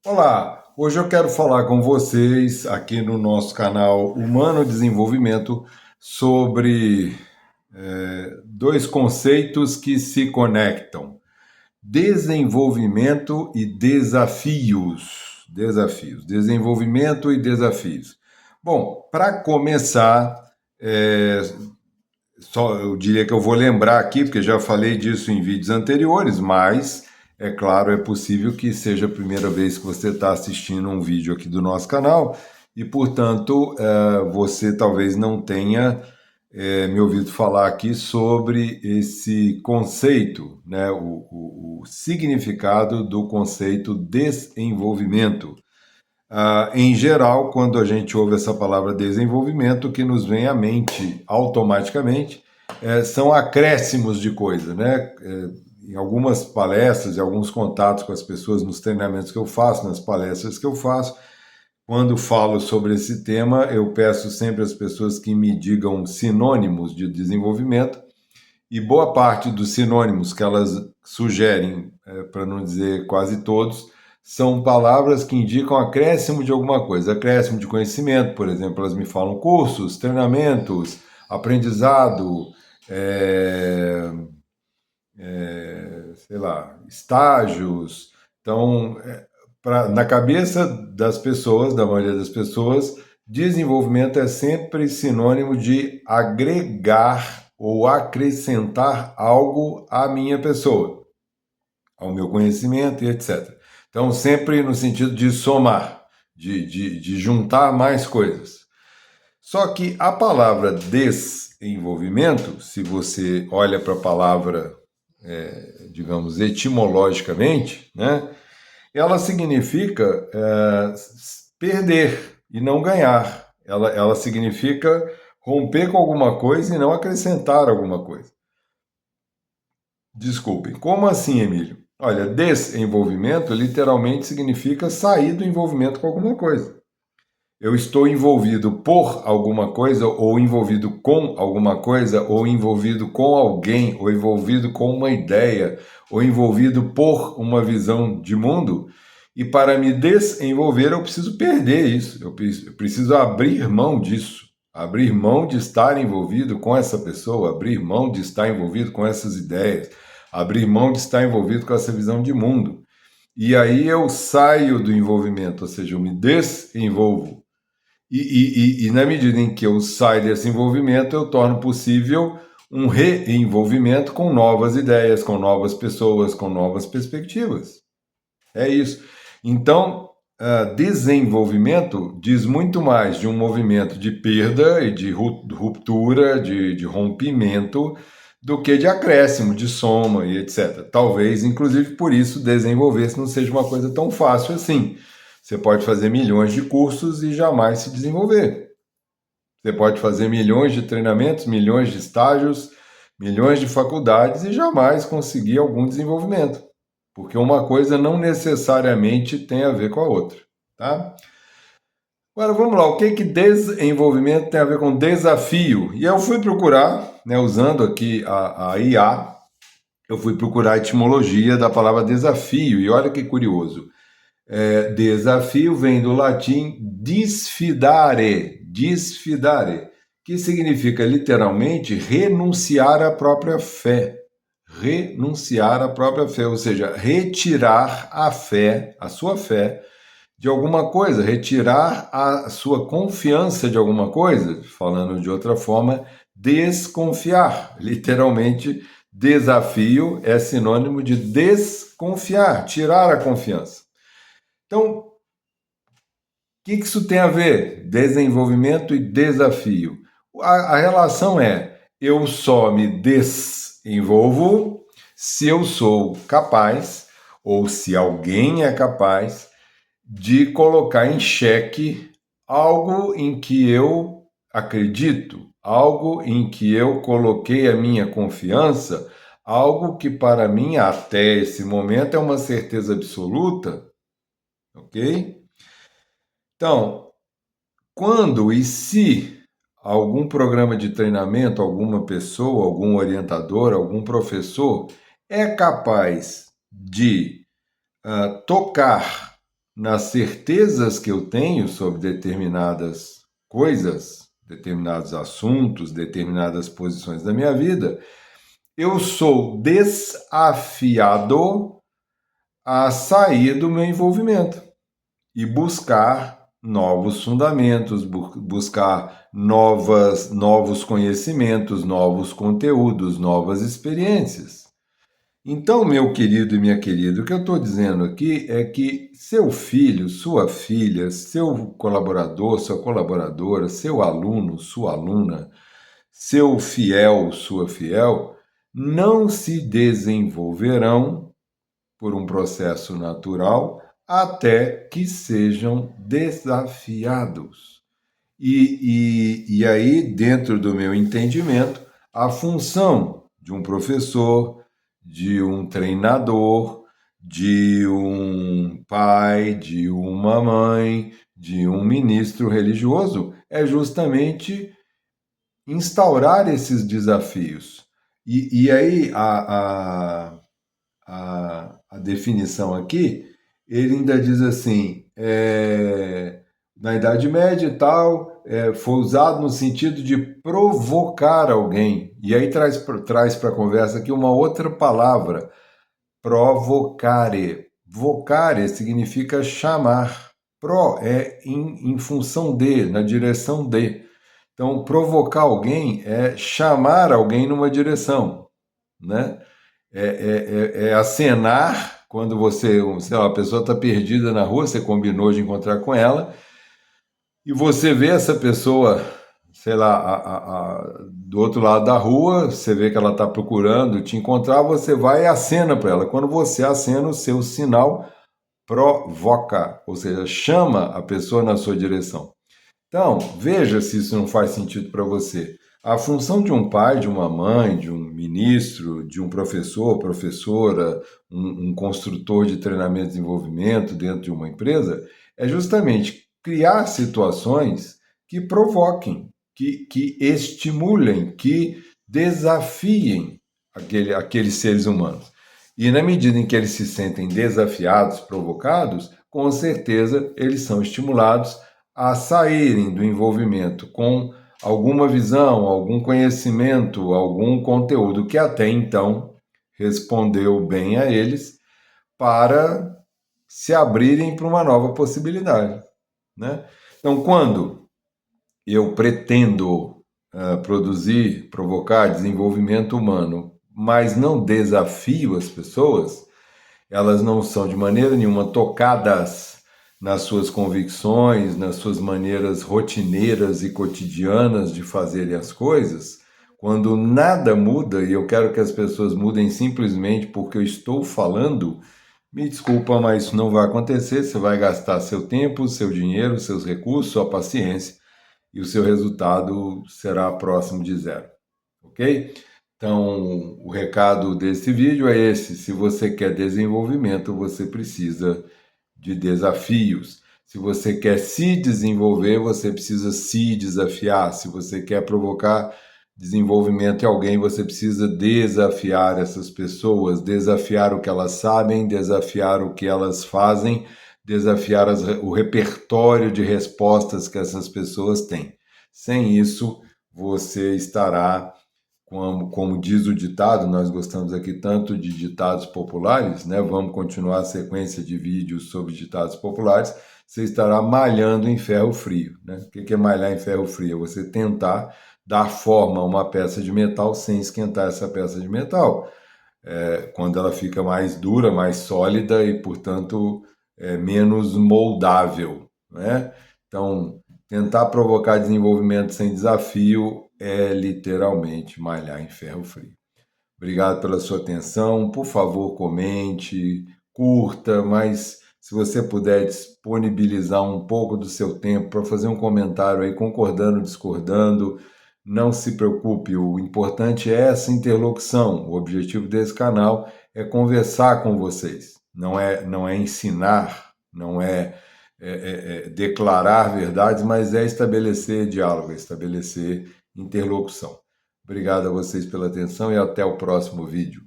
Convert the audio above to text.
Olá, hoje eu quero falar com vocês aqui no nosso canal Humano Desenvolvimento sobre dois conceitos que se conectam: desenvolvimento e desafios. Desenvolvimento e desafios. Bom, para começar, é, só eu diria que eu vou lembrar aqui, porque já falei disso em vídeos anteriores, mas é claro, é possível que seja a primeira vez que você está assistindo um vídeo aqui do nosso canal e, portanto, você talvez não tenha me ouvido falar aqui sobre esse conceito, né, o significado do conceito desenvolvimento. Em geral, quando a gente ouve essa palavra desenvolvimento, o que nos vem à mente automaticamente são acréscimos de coisa, né? Em algumas palestras, em alguns contatos com as pessoas, nos treinamentos que eu faço, nas palestras que eu faço, quando falo sobre esse tema, eu peço sempre às pessoas que me digam sinônimos de desenvolvimento, e boa parte dos sinônimos que elas sugerem, para não dizer quase todos, são palavras que indicam acréscimo de alguma coisa, acréscimo de conhecimento, por exemplo, elas me falam cursos, treinamentos, aprendizado, é, sei lá, estágios. Então, na cabeça das pessoas, da maioria das pessoas, desenvolvimento é sempre sinônimo de agregar ou acrescentar algo à minha pessoa, ao meu conhecimento e etc. Então, sempre no sentido de somar, de juntar mais coisas. Só que a palavra desenvolvimento, se você olha para a palavra, digamos, etimologicamente, né, ela significa perder e não ganhar. Ela significa romper com alguma coisa e não acrescentar alguma coisa. Desculpem, como assim, Emílio? Olha, desenvolvimento literalmente significa sair do envolvimento com alguma coisa. Eu estou envolvido por alguma coisa, ou envolvido com alguma coisa, ou envolvido com alguém, ou envolvido com uma ideia, ou envolvido por uma visão de mundo. E para me desenvolver, eu preciso perder isso, eu preciso abrir mão disso, abrir mão de estar envolvido com essa pessoa, abrir mão de estar envolvido com essas ideias, abrir mão de estar envolvido com essa visão de mundo. E aí eu saio do envolvimento, ou seja, eu me desenvolvo. E na medida em que eu saio desse envolvimento, eu torno possível um reenvolvimento com novas ideias, com novas pessoas, com novas perspectivas. É isso. Então, desenvolvimento diz muito mais de um movimento de perda e de ruptura, de rompimento, do que de acréscimo, de soma e etc. Talvez, inclusive, por isso, desenvolver-se não seja uma coisa tão fácil assim. Você pode fazer milhões de cursos e jamais se desenvolver. Você pode fazer milhões de treinamentos, milhões de estágios, milhões de faculdades e jamais conseguir algum desenvolvimento. Porque uma coisa não necessariamente tem a ver com a outra, tá? Agora vamos lá, o que desenvolvimento tem a ver com desafio? E eu fui procurar, né, usando aqui a IA, eu fui procurar a etimologia da palavra desafio, e olha que curioso. Desafio vem do latim disfidare, que significa literalmente renunciar à própria fé. Renunciar à própria fé, ou seja, retirar a fé, a sua fé, de alguma coisa, retirar a sua confiança de alguma coisa, falando de outra forma, desconfiar. Literalmente, desafio é sinônimo de desconfiar, tirar a confiança. Então, o que isso tem a ver? Desenvolvimento e desafio. A relação é: eu só me desenvolvo se eu sou capaz, ou se alguém é capaz, de colocar em xeque algo em que eu acredito, algo em que eu coloquei a minha confiança, algo que para mim até esse momento é uma certeza absoluta, ok? Então, quando e se algum programa de treinamento, alguma pessoa, algum orientador, algum professor é capaz de tocar nas certezas que eu tenho sobre determinadas coisas, determinados assuntos, determinadas posições da minha vida, eu sou desafiado a sair do meu envolvimento e buscar novos fundamentos, buscar novos conhecimentos, novos conteúdos, novas experiências. Então, meu querido e minha querida, o que eu estou dizendo aqui é que seu filho, sua filha, seu colaborador, sua colaboradora, seu aluno, sua aluna, seu fiel, sua fiel, não se desenvolverão por um processo natural até que sejam desafiados. E aí, dentro do meu entendimento, a função de um professor, de um treinador, de um pai, de uma mãe, de um ministro religioso é justamente instaurar esses desafios. E aí, a definição aqui, ele ainda diz assim, na Idade Média e tal, foi usado no sentido de provocar alguém. E aí traz para a conversa aqui uma outra palavra, provocare. Vocare significa chamar. Pro é em função de, na direção de. Então, provocar alguém é chamar alguém numa direção, né? É acenar quando você, sei lá, a pessoa está perdida na rua, você combinou de encontrar com ela, e você vê essa pessoa, sei lá, do outro lado da rua, você vê que ela está procurando te encontrar, você vai e acena para ela. Quando você acena, o seu sinal provoca, ou seja, chama a pessoa na sua direção. Então, veja se isso não faz sentido para você. A função de um pai, de uma mãe, de um ministro, de um professor, professora, um construtor de treinamento e desenvolvimento dentro de uma empresa, é justamente criar situações que provoquem, que estimulem, que desafiem aqueles seres humanos. E na medida em que eles se sentem desafiados, provocados, com certeza eles são estimulados a saírem do envolvimento com alguma visão, algum conhecimento, algum conteúdo que até então respondeu bem a eles, para se abrirem para uma nova possibilidade, né? Então, quando eu pretendo produzir, provocar desenvolvimento humano, mas não desafio as pessoas, elas não são de maneira nenhuma tocadas nas suas convicções, nas suas maneiras rotineiras e cotidianas de fazerem as coisas, quando nada muda e eu quero que as pessoas mudem simplesmente porque eu estou falando, me desculpa, mas isso não vai acontecer. Você vai gastar seu tempo, seu dinheiro, seus recursos, sua paciência e o seu resultado será próximo de zero, ok? Então, o recado desse vídeo é esse: se você quer desenvolvimento, você precisa de desafios. Se você quer se desenvolver, você precisa se desafiar. Se você quer provocar desenvolvimento em alguém, você precisa desafiar essas pessoas, desafiar o que elas sabem, desafiar o que elas fazem, desafiar o repertório de respostas que essas pessoas têm. Sem isso, você estará, como diz o ditado, nós gostamos aqui tanto de ditados populares, né? Vamos continuar a sequência de vídeos sobre ditados populares. Você estará malhando em ferro frio, né? O que é malhar em ferro frio? É você tentar dar forma a uma peça de metal sem esquentar essa peça de metal. Quando ela fica mais dura, mais sólida e, portanto, menos moldável, né? Então, tentar provocar desenvolvimento sem desafio é literalmente malhar em ferro frio. Obrigado pela sua atenção. Por favor, comente, curta, mas se você puder disponibilizar um pouco do seu tempo para fazer um comentário aí, concordando, discordando, não se preocupe. O importante é essa interlocução. O objetivo desse canal é conversar com vocês. Não é ensinar, não é declarar verdades, mas é estabelecer diálogo, é estabelecer interlocução. Obrigado a vocês pela atenção e até o próximo vídeo.